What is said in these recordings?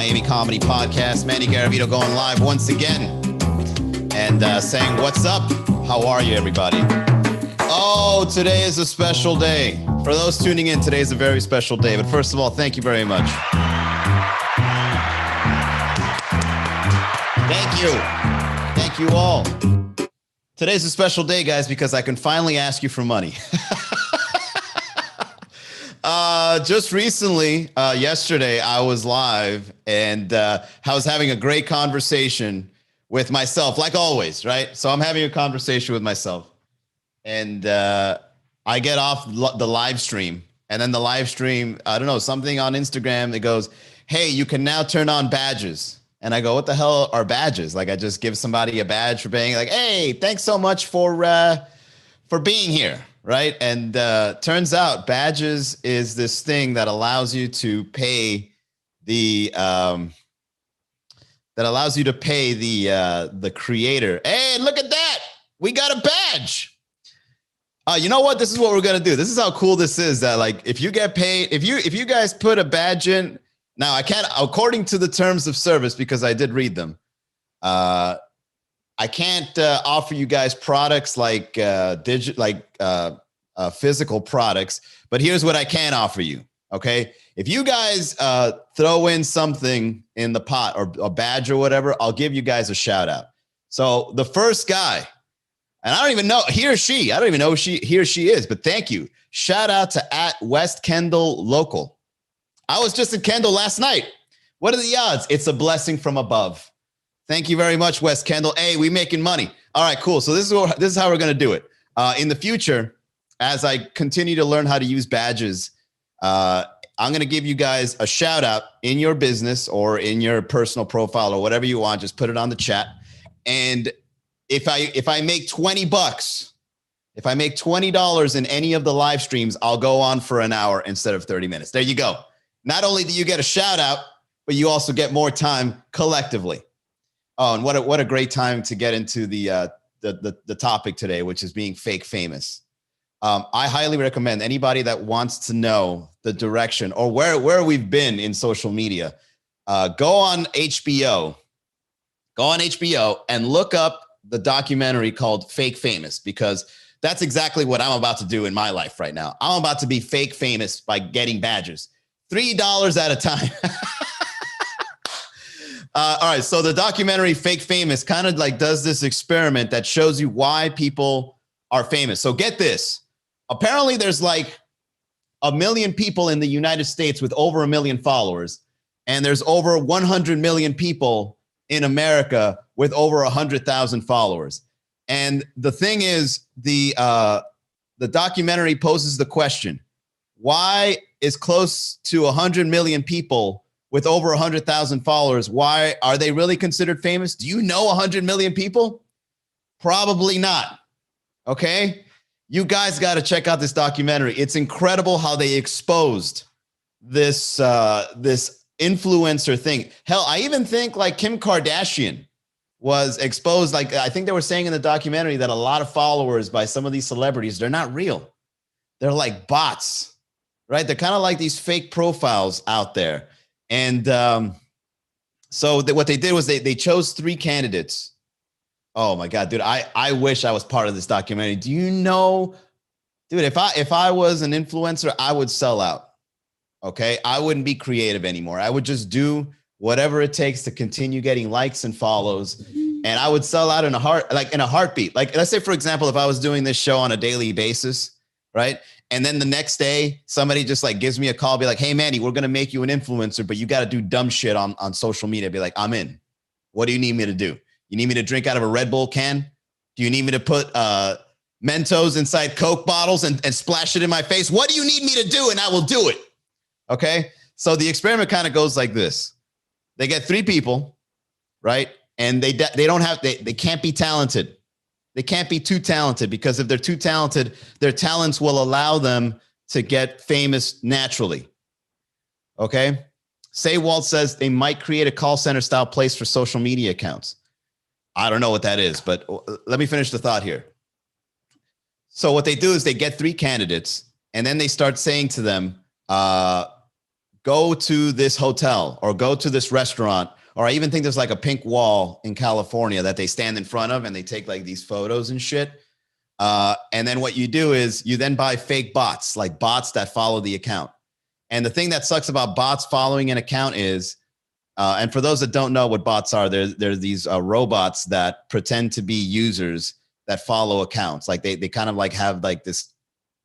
Miami Comedy Podcast. Manny Garavito going live once again and saying, what's up? How are you, everybody? Oh, today is a special day. For those tuning in, today is a very special day. But first of all, thank you very much. Thank you. Thank you all. Today's a special day, guys, because I can finally ask you for money. Just recently, yesterday, I was live and I was having a great conversation with myself, like always, right? So I'm having a conversation with myself and I get off the live stream and then the live stream, I don't know, something on Instagram, it goes, hey, you can now turn on badges. And I go, what the hell are badges? Like I just give somebody a badge for being like, hey, thanks so much for being here. Right. And turns out badges is this thing that allows you to pay the creator. Hey, look at that. We got a badge. You know what? This is what we're going to do. This is how cool this is, that like if you get paid, if you guys put a badge in, now I can't, according to the terms of service, because I did read them. I can't offer you guys products like physical products, but here's what I can offer you. Okay. If you guys throw in something in the pot or a badge or whatever, I'll give you guys a shout out. So the first guy, and I don't even know he or she, I don't even know who he or she is, but thank you. Shout out to @West Kendall Local. I was just in Kendall last night. What are the odds? It's a blessing from above. Thank you very much, West Kendall. Hey, we making money. All right, cool. So this is how we're going to do it. In the future, as I continue to learn how to use badges, I'm going to give you guys a shout out in your business or in your personal profile or whatever you want. Just put it on the chat. And if I make $20, if I make $20 in any of the live streams, I'll go on for an hour instead of 30 minutes. There you go. Not only do you get a shout out, but you also get more time collectively. Oh, and what a great time to get into the topic today, which is being fake famous. I highly recommend anybody that wants to know the direction or where we've been in social media, go on HBO and look up the documentary called Fake Famous, because that's exactly what I'm about to do in my life right now. I'm about to be fake famous by getting badges, $3 at a time. All right. So the documentary Fake Famous kind of like does this experiment that shows you why people are famous. So get this. Apparently there's like 1 million people in the United States with over 1 million followers. And there's over 100 million people in America with over 100,000 followers. And the thing is, the documentary poses the question, why is close to 100 million people with over 100,000 followers, why are they really considered famous? Do you know 100 million people? Probably not. Okay. You guys got to check out this documentary. It's incredible how they exposed this influencer thing. Hell, I even think like Kim Kardashian was exposed. Like I think they were saying in the documentary that a lot of followers by some of these celebrities, they're not real. They're like bots, right? They're kind of like these fake profiles out there. And what they did was they chose 3 candidates. Oh my God, dude, I wish I was part of this documentary. Do you know, dude, if I was an influencer, I would sell out. Okay. I wouldn't be creative anymore. I would just do whatever it takes to continue getting likes and follows. And I would sell out in a heartbeat. Like, let's say, for example, if I was doing this show on a daily basis, right? And then the next day, somebody just like gives me a call, be like, hey, Manny, we're going to make you an influencer, but you got to do dumb shit on social media. Be like, I'm in. What do you need me to do? You need me to drink out of a Red Bull can? Do you need me to put Mentos inside Coke bottles and splash it in my face? What do you need me to do? And I will do it. Okay. So the experiment kind of goes like this. They get 3 people, right? And they can't be talented. They can't be too talented, because if they're too talented, their talents will allow them to get famous naturally. Okay. Say Walt says they might create a call center style place for social media accounts. I don't know what that is, but let me finish the thought here. So what they do is they get 3 candidates and then they start saying to them, go to this hotel or go to this restaurant, or I even think there's like a pink wall in California that they stand in front of and they take like these photos and shit. And then what you do is you then buy fake bots, like bots that follow the account. And the thing that sucks about bots following an account is, and for those that don't know what bots are, there's these robots that pretend to be users that follow accounts. Like they kind of like have like this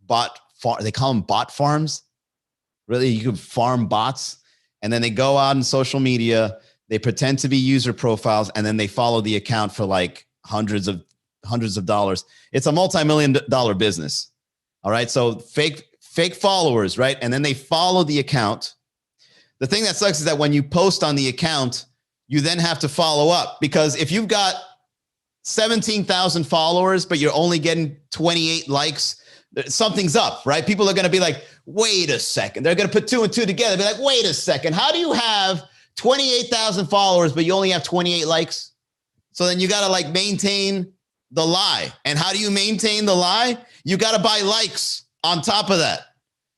bot farm. They call them bot farms. Really, you can farm bots, and then they go out in social media. They pretend to be user profiles, and then they follow the account for like hundreds of dollars. It's a multi-million-dollar business. All right, so fake followers, right? And then they follow the account. The thing that sucks is that when you post on the account, you then have to follow up, because if you've got 17,000 followers, but you're only getting 28 likes, something's up, right? People are going to be like, wait a second. They're going to put two and two together. Be like, wait a second. How do you have 28,000 followers, but you only have 28 likes? So then you got to like maintain the lie. And how do you maintain the lie? You got to buy likes on top of that.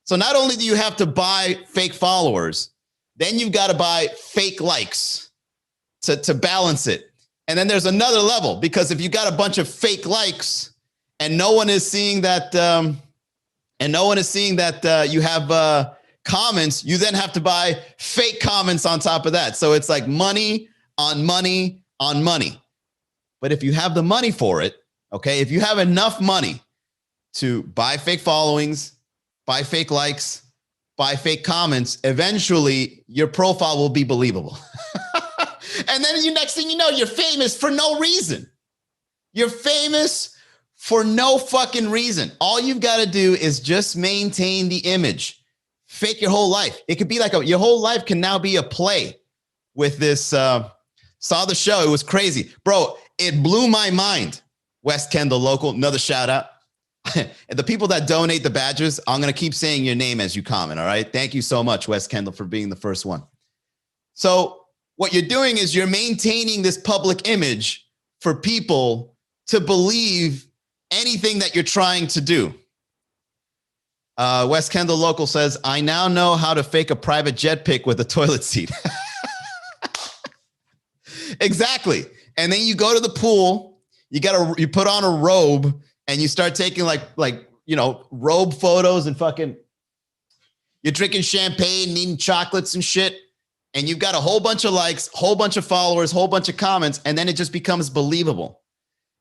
So not only do you have to buy fake followers, then you've got to buy fake likes to balance it. And then there's another level, because if you got a bunch of fake likes and no one is seeing that, you have comments, you then have to buy fake comments on top of that. So it's like money on money on money. But if you have the money for it, okay, if you have enough money to buy fake followings, buy fake likes, buy fake comments, eventually your profile will be believable. And then next thing you know, you're famous for no reason. You're famous for no fucking reason. All you've got to do is just maintain the image. Fake your whole life. It could be like your whole life can now be a play with this. Saw the show. It was crazy. Bro, it blew my mind. West Kendall Local, another shout out. And the people that donate the badges, I'm going to keep saying your name as you comment, all right? Thank you so much, West Kendall, for being the first one. So what you're doing is you're maintaining this public image for people to believe anything that you're trying to do. West Kendall Local says, I now know how to fake a private jet pic with a toilet seat. Exactly. And then you go to the pool, you put on a robe, and you start taking like, robe photos, and fucking, you're drinking champagne and eating chocolates and shit. And you've got a whole bunch of likes, whole bunch of followers, whole bunch of comments. And then it just becomes believable.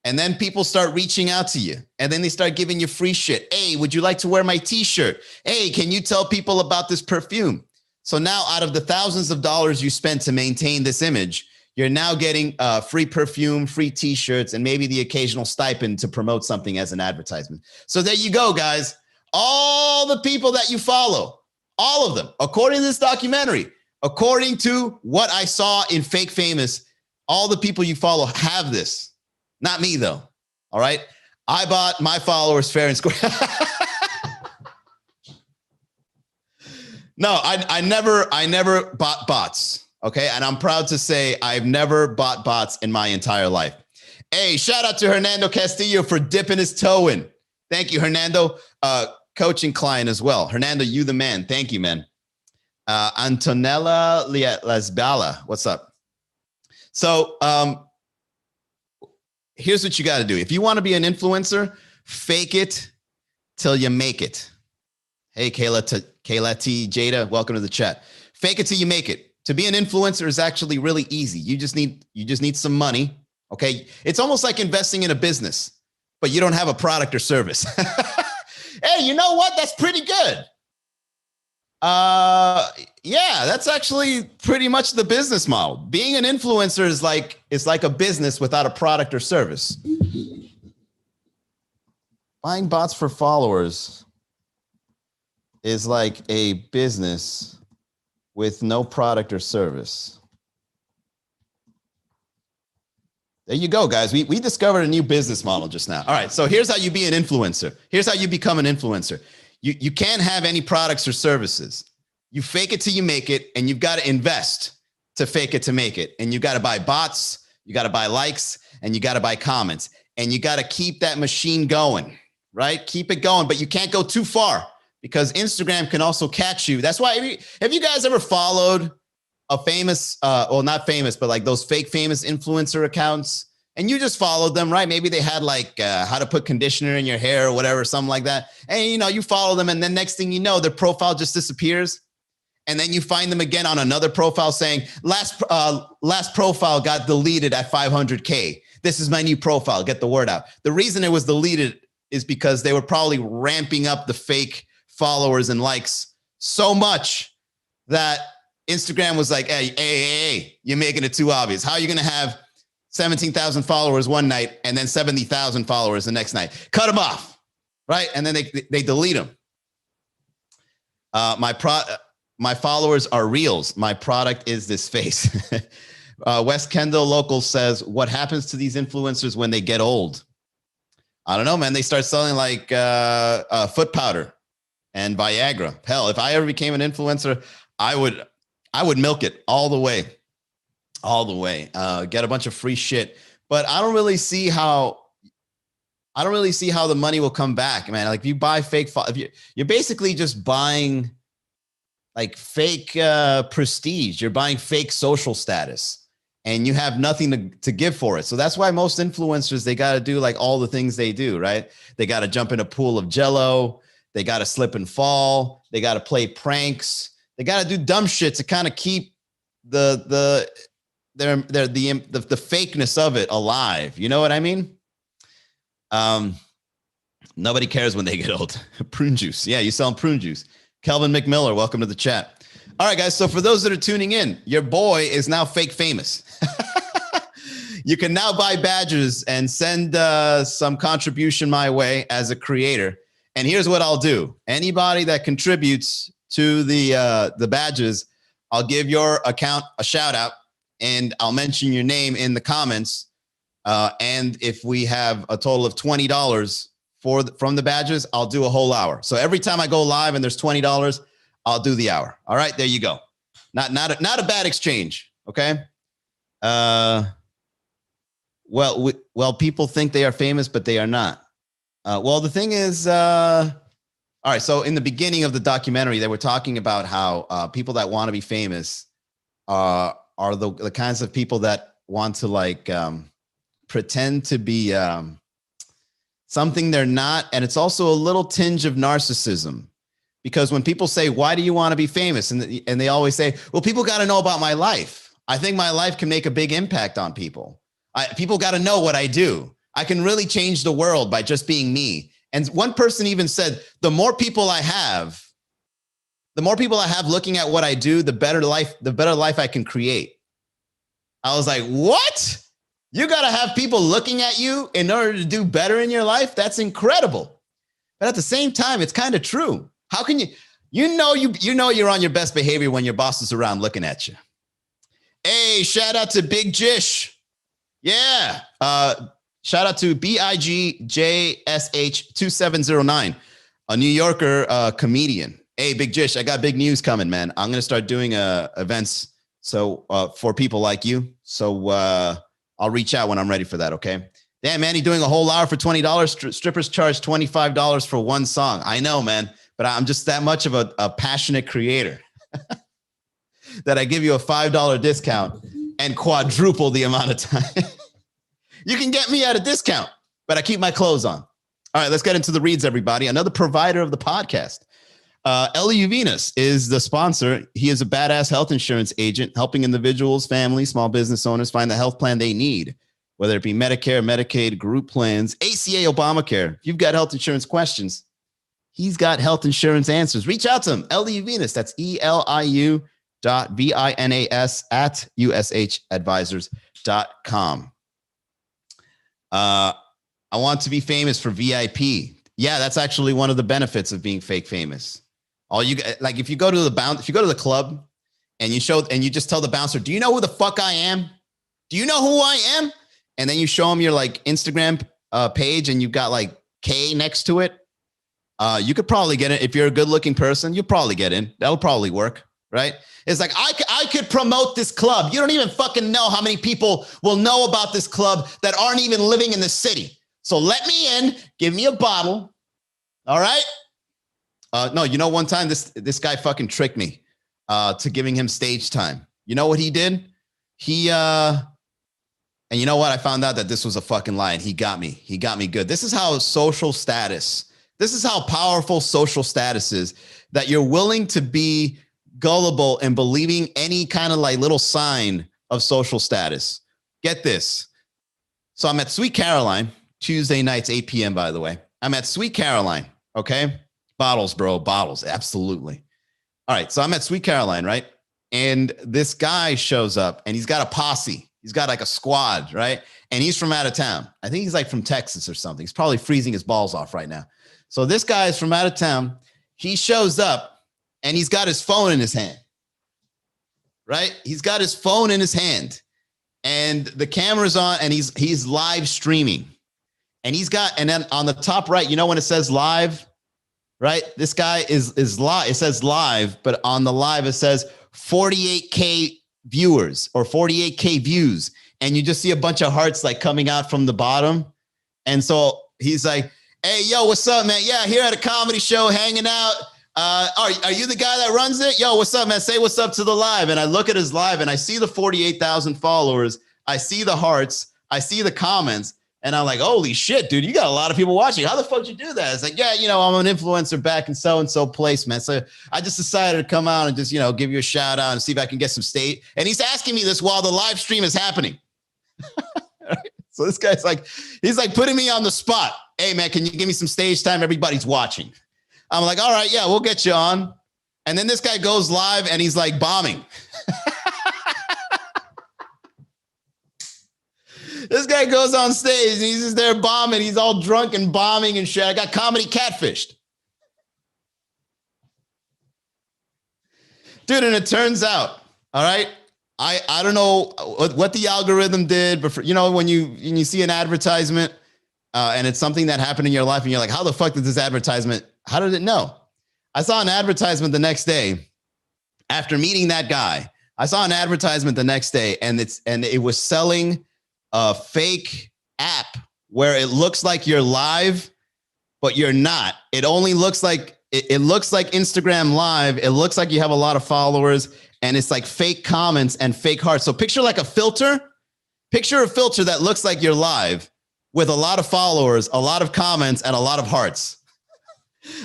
And then people start reaching out to you, and then they start giving you free shit. Hey, would you like to wear my t-shirt? Hey, can you tell people about this perfume? So now out of the thousands of dollars you spent to maintain this image, you're now getting free perfume, free t-shirts, and maybe the occasional stipend to promote something as an advertisement. So there you go, guys. All the people that you follow, all of them, according to this documentary, according to what I saw in Fake Famous, all the people you follow have this. Not me, though. All right. I bought my followers fair and square. No, I never bought bots. Okay. And I'm proud to say I've never bought bots in my entire life. Hey, shout out to Hernando Castillo for dipping his toe in. Thank you, Hernando. Coaching client as well. Hernando, you the man. Thank you, man. Antonella Lesbala, what's up? So, here's what you got to do. If you want to be an influencer, fake it till you make it. Hey, Kayla T. Jada, welcome to the chat. Fake it till you make it. To be an influencer is actually really easy. You just need some money. Okay. It's almost like investing in a business, but you don't have a product or service. Hey, you know what? That's pretty good. Yeah, that's actually pretty much the business model. Being an influencer is like a business without a product or service. Buying bots for followers is like a business with no product or service. There you go, guys. We discovered a new business model just now. All right, so here's how you be an influencer. Here's how you become an influencer. You can't have any products or services. You fake it till you make it, and you've got to invest to fake it to make it. And you got to buy bots, you got to buy likes, and you got to buy comments. And you got to keep that machine going, right? Keep it going, but you can't go too far because Instagram can also catch you. That's why, have you guys ever followed a famous, well, not famous, but like those fake famous influencer accounts? And you just followed them, right? Maybe they had like how to put conditioner in your hair or whatever, something like that. And, you know, you follow them. And then next thing you know, their profile just disappears. And then you find them again on another profile saying, last profile got deleted at 500K. This is my new profile. Get the word out. The reason it was deleted is because they were probably ramping up the fake followers and likes so much that Instagram was like, hey, you're making it too obvious. How are you going to have 17,000 followers one night and then 70,000 followers the next night? Cut them off, right? And then they delete them. My followers are reals. My product is this face. West Kendall Local says, what happens to these influencers when they get old? I don't know, man. They start selling like foot powder and Viagra. Hell, if I ever became an influencer, I would milk it all the way. Get a bunch of free shit. But I don't really see how the money will come back, man. Like if you buy fake, you're basically just buying like fake prestige. You're buying fake social status, and you have nothing to give for it. So that's why most influencers, they got to do like all the things they do, right? They got to jump in a pool of Jello. They got to slip and fall. They got to play pranks. They got to do dumb shit to kind of keep the fakeness of it alive. You know what I mean? Nobody cares when they get old. Prune juice. Yeah, you sell prune juice. Kelvin McMiller, welcome to the chat. All right, guys. So for those that are tuning in, your boy is now fake famous. You can now buy badges and send some contribution my way as a creator. And here's what I'll do. Anybody that contributes to the badges, I'll give your account a shout out and I'll mention your name in the comments. And if we have a total of $20 from the badges, I'll do a whole hour. So every time I go live and there's $20, I'll do the hour. All right, there you go. Not a bad exchange. Okay. Well, people think they are famous, but they are not. Well, the thing is, all right. So in the beginning of the documentary, they were talking about how people that want to be famous are the kinds of people that want to like pretend to be something they're not. And it's also a little tinge of narcissism, because when people say, why do you want to be famous? And they always say, well, people got to know about my life. I think my life can make a big impact on people. People got to know what I do. I can really change the world by just being me. And one person even said, the more people I have looking at what I do, the better life I can create. I was like, what? You got to have people looking at you in order to do better in your life? That's incredible. But at the same time, it's kind of true. How can you know you're on your best behavior when your boss is around looking at you? Hey, shout out to Big Jish. Yeah. Shout out to BIGJSH2709, a New Yorker comedian. Hey, Big Jish, I got big news coming, man. I'm going to start doing events for people like you. So I'll reach out when I'm ready for that, okay? Damn, Manny, doing a whole hour for $20. Strippers charge $25 for one song. I know, man, but I'm just that much of a passionate creator that I give you a $5 discount and quadruple the amount of time. You can get me at a discount, but I keep my clothes on. All right, let's get into the reads, everybody. Another provider of the podcast. Ellie Venus is the sponsor. He is a badass health insurance agent helping individuals, families, small business owners find the health plan they need, whether it be Medicare, Medicaid, group plans, ACA, Obamacare. If you've got health insurance questions, he's got health insurance answers. Reach out to him. Ellie Venus. That's ELIU.VINAS at USHadvisors.com. I want to be famous for VIP. Yeah, that's actually one of the benefits of being fake famous. If you go to the club and you just tell the bouncer, do you know who the fuck I am? Do you know who I am? And then you show them your like Instagram page and you've got like K next to it. You could probably get it. If you're a good looking person, you'll probably get in. That'll probably work. Right? It's like, I could promote this club. You don't even fucking know how many people will know about this club that aren't even living in the city. So let me in, give me a bottle. All right. No, you know, one time this guy fucking tricked me to giving him stage time. You know what he did? He and you know what? I found out that this was a fucking lie, and he got me. He got me good. This is how social status. This is how powerful social status is, that you're willing to be gullible and believing any kind of like little sign of social status. Get this. So I'm at Sweet Caroline, Tuesday nights, 8 p.m., by the way. I'm at Sweet Caroline, okay? Bottles, bro, bottles, absolutely. All right, so I'm at Sweet Caroline, right? And this guy shows up, and he's got a posse. He's got like a squad, right? And he's from out of town. I think he's like from Texas or something. He's probably freezing his balls off right now. So this guy is from out of town. He shows up, and he's got his phone in his hand, right? He's got his phone in his hand, and the camera's on, and he's live streaming. And and then on the top right, you know when it says live, right? This guy is live. It says live, but on the live, it says 48K viewers or 48K views. And you just see a bunch of hearts like coming out from the bottom. And so he's like, hey, yo, what's up, man? Yeah, here at a comedy show, hanging out. Are you the guy that runs it? Yo, what's up, man? Say what's up to the live. And I look at his live, and I see the 48,000 followers. I see the hearts. I see the comments. And I'm like, holy shit, dude, you got a lot of people watching. How the fuck did you do that? It's like, yeah, you know, I'm an influencer back in so-and-so place, man. So I just decided to come out and just, you know, give you a shout out and see if I can get some state. And he's asking me this while the live stream is happening. So this guy's like, he's like putting me on the spot. Hey, man, can you give me some stage time? Everybody's watching. I'm like, all right, yeah, we'll get you on. And then this guy goes live, and he's like bombing. This guy goes on stage, and he's just there bombing. He's all drunk and bombing and shit. I got comedy catfished. Dude, and it turns out, all right, I don't know what the algorithm did, but you know, when you see an advertisement and it's something that happened in your life, and you're like, how the fuck did this advertisement, how did it know? I saw an advertisement the next day after meeting that guy. I saw an advertisement the next day, and it was selling a fake app where it looks like you're live, but you're not. It only looks like it looks like Instagram Live. It looks like you have a lot of followers, and it's like fake comments and fake hearts. So picture like a filter. Picture a filter that looks like you're live with a lot of followers, a lot of comments, and a lot of hearts.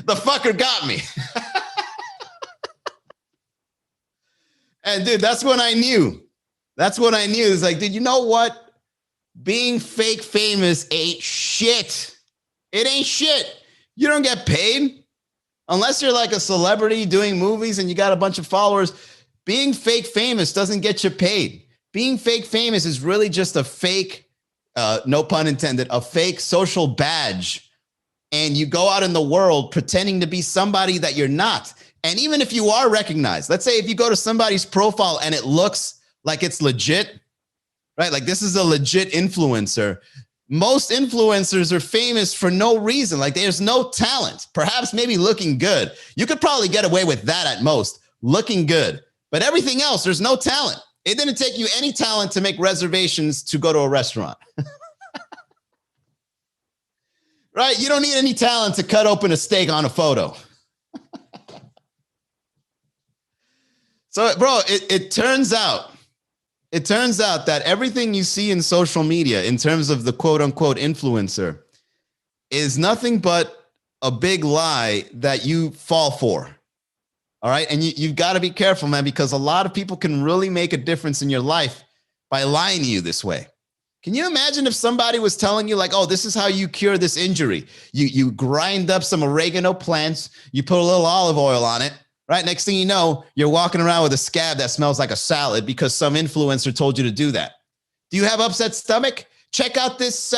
The fucker got me. And dude, that's when I knew. That's when I knew. It's like, dude, you know what? Being fake famous ain't shit. It ain't shit. You don't get paid unless you're like a celebrity doing movies and you got a bunch of followers. Being fake famous doesn't get you paid. Being fake famous is really just a fake, no pun intended, a fake social badge. And you go out in the world pretending to be somebody that you're not. And even if you are recognized, let's say if you go to somebody's profile and it looks like it's legit, right? Like this is a legit influencer. Most influencers are famous for no reason. Like there's no talent, perhaps maybe looking good. You could probably get away with that at most, looking good. But everything else, there's no talent. It didn't take you any talent to make reservations to go to a restaurant. Right? You don't need any talent to cut open a steak on a photo. So, bro, it turns out that everything you see in social media in terms of the quote unquote influencer is nothing but a big lie that you fall for. All right. And you've got to be careful, man, because a lot of people can really make a difference in your life by lying to you this way. Can you imagine if somebody was telling you like, oh, this is how you cure this injury? You grind up some oregano plants, you put a little olive oil on it, right? Next thing you know, you're walking around with a scab that smells like a salad because some influencer told you to do that. Do you have upset stomach? Check out this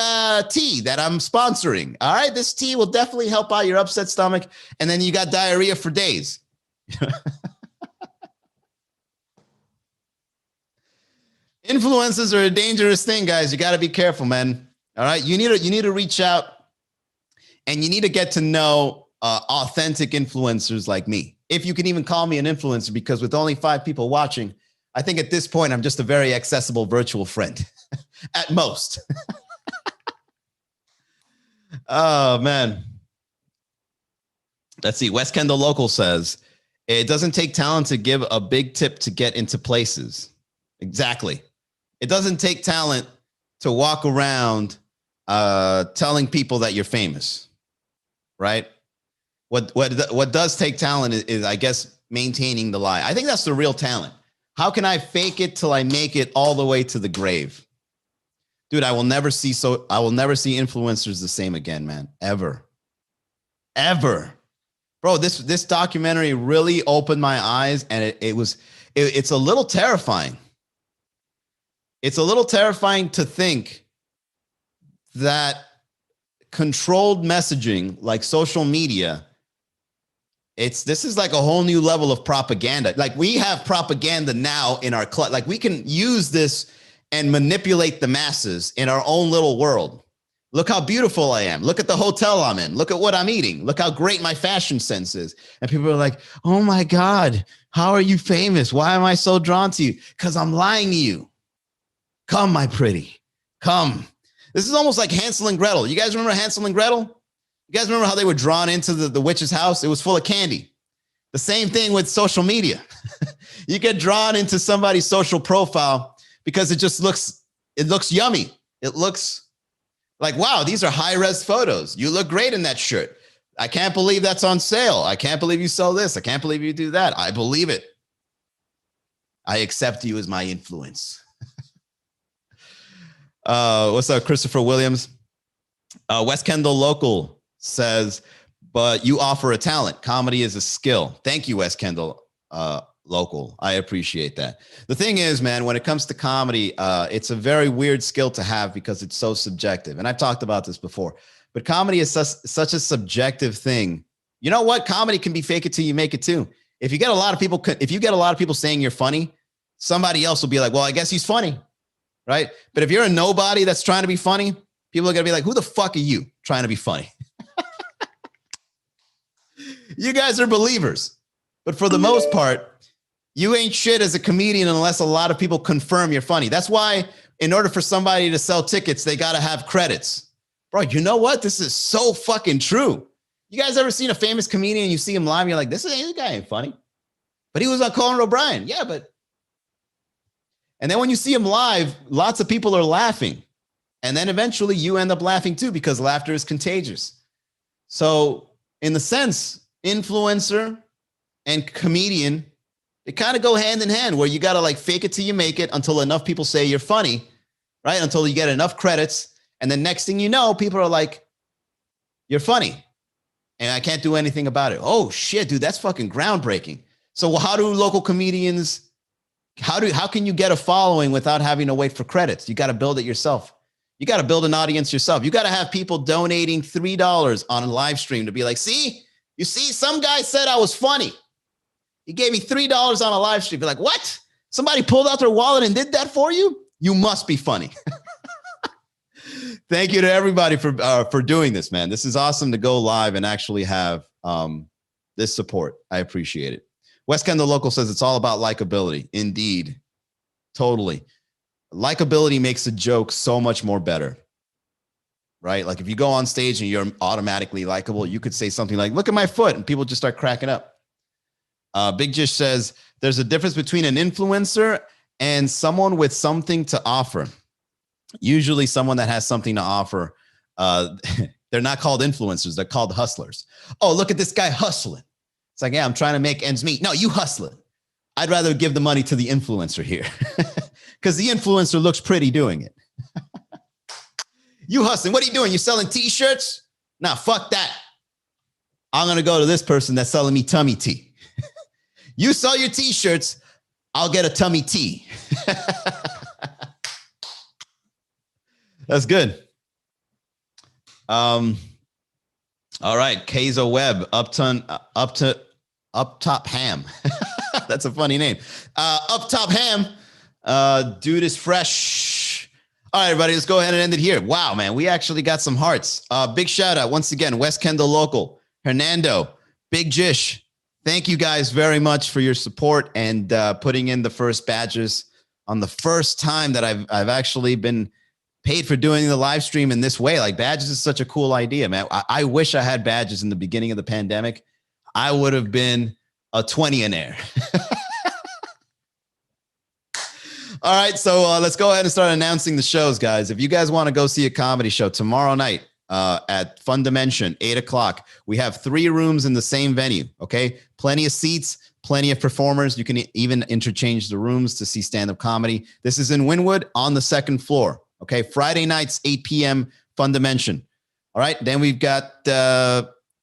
tea that I'm sponsoring. All right, this tea will definitely help out your upset stomach. And then you got diarrhea for days. Influencers are a dangerous thing, guys. You got to be careful, man. All right. You need to reach out and you need to get to know authentic influencers like me. If you can even call me an influencer, because with only 5 people watching, I think at this point, I'm just a very accessible virtual friend at most. Oh, man. Let's see. West Kendall Local says, it doesn't take talent to give a big tip to get into places. Exactly. It doesn't take talent to walk around telling people that you're famous, right? What does take talent is, I guess, maintaining the lie. I think that's the real talent. How can I fake it till I make it all the way to the grave? Dude, I will never see influencers the same again, man. Ever. Bro, this documentary really opened my eyes, and it's a little terrifying. It's a little terrifying to think that controlled messaging like social media, this is like a whole new level of propaganda. Like, we have propaganda now in our club. Like, we can use this and manipulate the masses in our own little world. Look how beautiful I am. Look at the hotel I'm in. Look at what I'm eating. Look how great my fashion sense is. And people are like, oh my God, how are you famous? Why am I so drawn to you? Because I'm lying to you. Come, my pretty, come. This is almost like Hansel and Gretel. You guys remember Hansel and Gretel? You guys remember how they were drawn into the witch's house? It was full of candy. The same thing with social media. You get drawn into somebody's social profile because it looks yummy. It looks like, wow, these are high-res photos. You look great in that shirt. I can't believe that's on sale. I can't believe you sell this. I can't believe you do that. I believe it. I accept you as my influence. What's up, Christopher Williams? West Kendall Local says, but you offer a talent. Comedy is a skill. Thank you, West Kendall Local. I appreciate that. The thing is, man, when it comes to comedy, it's a very weird skill to have because it's so subjective. And I've talked about this before, but comedy is such a subjective thing. You know what? Comedy can be fake it till you make it too. If you get a lot of people saying you're funny, somebody else will be like, well, I guess he's funny. Right? But if you're a nobody that's trying to be funny, people are going to be like, who the fuck are you trying to be funny? You guys are believers. But for the most part, you ain't shit as a comedian unless a lot of people confirm you're funny. That's why in order for somebody to sell tickets, they got to have credits. Bro, you know what? This is so fucking true. You guys ever seen a famous comedian and you see him live and you're like, this guy ain't funny. But he was on Conan O'Brien. Yeah, but... And then when you see him live, lots of people are laughing. And then eventually you end up laughing too because laughter is contagious. So in the sense, influencer and comedian, they kind of go hand in hand where you got to like fake it till you make it until enough people say you're funny, right? Until you get enough credits. And then next thing you know, people are like, you're funny. And I can't do anything about it. Oh shit, dude, that's fucking groundbreaking. So how do local comedians... How can you get a following without having to wait for credits? You got to build it yourself. You got to build an audience yourself. You got to have people donating $3 on a live stream to be like, you see, some guy said I was funny. He gave me $3 on a live stream. Be like, what? Somebody pulled out their wallet and did that for you? You must be funny. Thank you to everybody for doing this, man. This is awesome to go live and actually have this support. I appreciate it. West Kendall Local says it's all about likability. Indeed. Totally. Likability makes a joke so much more better. Right? Like if you go on stage and you're automatically likable, you could say something like, look at my foot, and people just start cracking up. Big Jish says there's a difference between an influencer and someone with something to offer. Usually someone that has something to offer, they're not called influencers. They're called hustlers. Oh, look at this guy hustling. It's like, yeah, I'm trying to make ends meet. No, you hustling. I'd rather give the money to the influencer here because the influencer looks pretty doing it. You hustling. What are you doing? You selling t-shirts? Nah, fuck that. I'm going to go to this person that's selling me tummy tea. You sell your t-shirts. I'll get a tummy tea. That's good. All right. Keizo Webb, Up Top Ham. That's a funny name. Up Top Ham. Dude is fresh. All right, everybody, let's go ahead and end it here. Wow, man, we actually got some hearts. Big shout out once again, West Kendall Local, Hernando, Big Jish. Thank you guys very much for your support and putting in the first badges on the first time that I've actually been paid for doing the live stream in this way. Like badges is such a cool idea, man. I wish I had badges in the beginning of the pandemic. I would have been a 20-aire. All right, so let's go ahead and start announcing the shows, guys. If you guys want to go see a comedy show tomorrow night at Fun Dimension, 8 o'clock, we have 3 rooms in the same venue, okay? Plenty of seats, plenty of performers. You can even interchange the rooms to see stand-up comedy. This is in Wynwood on the 2nd floor, okay? Friday nights, 8 p.m., Fun Dimension. All right, then we've got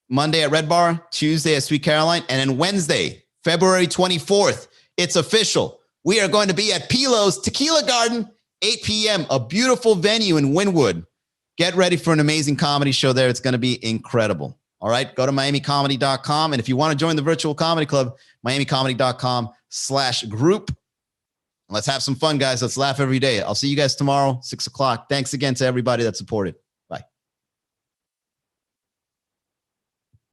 Monday at Red Bar, Tuesday at Sweet Caroline, and then Wednesday, February 24th, it's official. We are going to be at Pilo's Tequila Garden, 8 p.m., a beautiful venue in Wynwood. Get ready for an amazing comedy show there. It's going to be incredible. All right, go to miamicomedy.com. And if you want to join the virtual comedy club, miamicomedy.com/group. Let's have some fun, guys. Let's laugh every day. I'll see you guys tomorrow, 6 o'clock. Thanks again to everybody that supported.